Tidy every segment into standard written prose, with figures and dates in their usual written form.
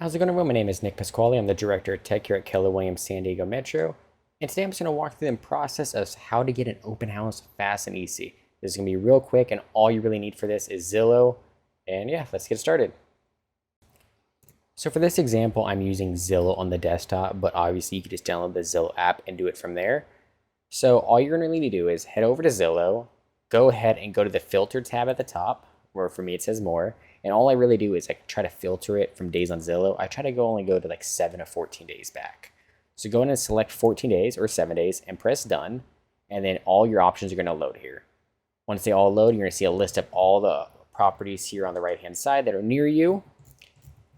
How's it going, everyone? My name is Nick Pasquale. I'm the Director of Tech here at Keller Williams San Diego Metro. And today I'm just going to walk through the process of how to get an open house fast and easy. This is going to be real quick, and all you really need for this is Zillow. And yeah, let's get started. So for this example, I'm using Zillow on the desktop, but obviously you can just download the Zillow app and do it from there. So all you're going to need to do is head over to Zillow, go ahead and go to the filter tab at the top, where for me it says more. And all I really do is try to filter it from days on Zillow. I try to only go to like 7 to 14 days back. So go in and select 14 days or 7 days and press done. And then all your options are going to load here. Once they all load, you're going to see a list of all the properties here on the right hand side that are near you.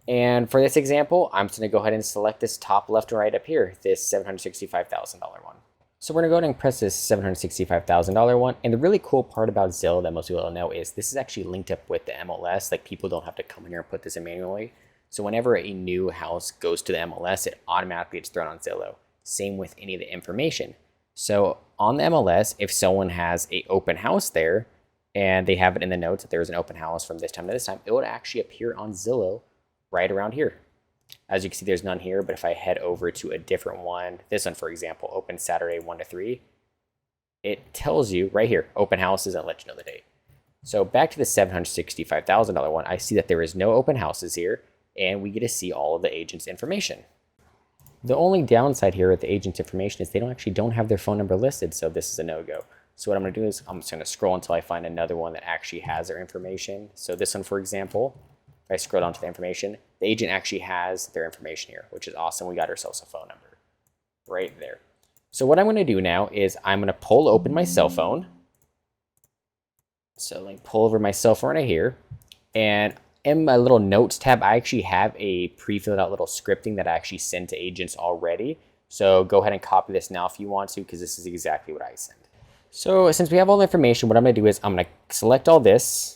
And for this example, I'm just going to go ahead and select this top left and right up here, this $765,000 one. So we're going to go ahead and press this $765,000 one. And the really cool part about Zillow that most people don't know is this is actually linked up with the MLS. Like, people don't have to come in here and put this in manually. So whenever a new house goes to the MLS, it automatically gets thrown on Zillow. Same with any of the information. So on the MLS, if someone has an open house there and they have it in the notes that there's an open house from this time to this time, it would actually appear on Zillow right around here. As you can see, there's none here, but if I head over to a different one, this one, for example, open Saturday 1 to 3, it tells you right here, open houses, and let you know the date. So back to the $765,000 one, I see that there is no open houses here, and we get to see all of the agent's information. The only downside here with the agent's information is they don't have their phone number listed, so this is a no-go. So what I'm going to do is I'm just going to scroll until I find another one that actually has their information. So this one, for example, if I scroll down to the information, the agent actually has their information here, which is awesome. We got ourselves a phone number right there. So what I'm going to do now is I'm going to pull open my cell phone. So let me pull over my cell phone right here. And in my little notes tab, I actually have a pre-filled out little scripting that I actually send to agents already. So go ahead and copy this now if you want to, because this is exactly what I send. So since we have all the information, what I'm going to do is I'm going to select all this.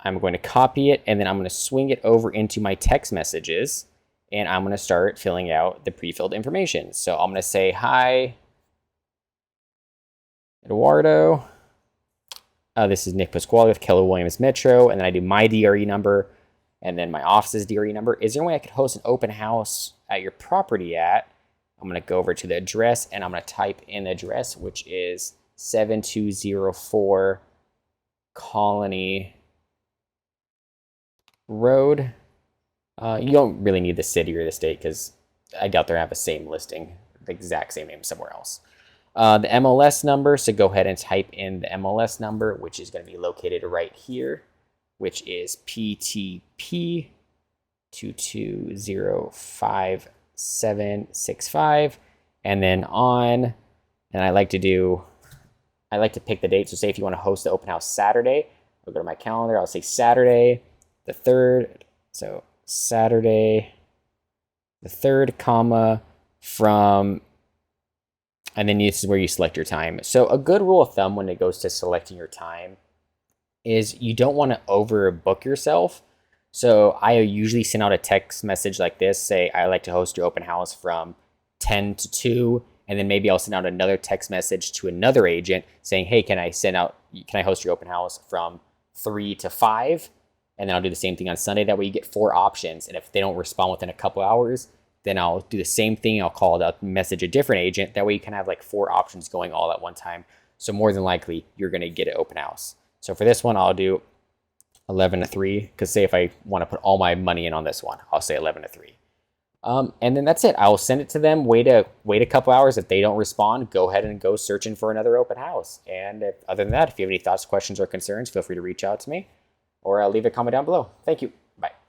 I'm going to copy it, and then I'm going to swing it over into my text messages, and I'm going to start filling out the pre-filled information. So I'm going to say, hi, Eduardo. This is Nick Pasquale with Keller Williams Metro, and then I do my DRE number, and then my office's DRE number. Is there a way I could host an open house at your property at? I'm going to go over to the address, and I'm going to type in the address, which is 7204 Colony Road. You don't really need the city or the state because I doubt they have the same listing, the exact same name somewhere else. The MLS number, so go ahead and type in the MLS number, which is going to be located right here, which is PTP 2205765, and then on, and I like to pick the date. So say if you want to host the open house Saturday, I'll go to my calendar, I'll say Saturday the 3rd, so Saturday the 3rd, comma, from, and then this is where you select your time. So a good rule of thumb when it goes to selecting your time is you don't want to overbook yourself. So I usually send out a text message like this, say I like to host your open house from 10 to 2, and then maybe I'll send out another text message to another agent saying, hey, can I host your open house from 3 to 5? And then I'll do the same thing on Sunday. That way you get 4 options. And if they don't respond within a couple hours, then I'll do the same thing. I'll call it message a different agent. That way you can have like 4 options going all at one time. So more than likely, you're going to get an open house. So for this one, I'll do 11 to 3. Because say if I want to put all my money in on this one, I'll say 11 to 3. And then that's it. I'll send it to them. Wait a couple hours. If they don't respond, go ahead and go searching for another open house. And other than that, if you have any thoughts, questions, or concerns, feel free to reach out to me. Or leave a comment down below. Thank you. Bye.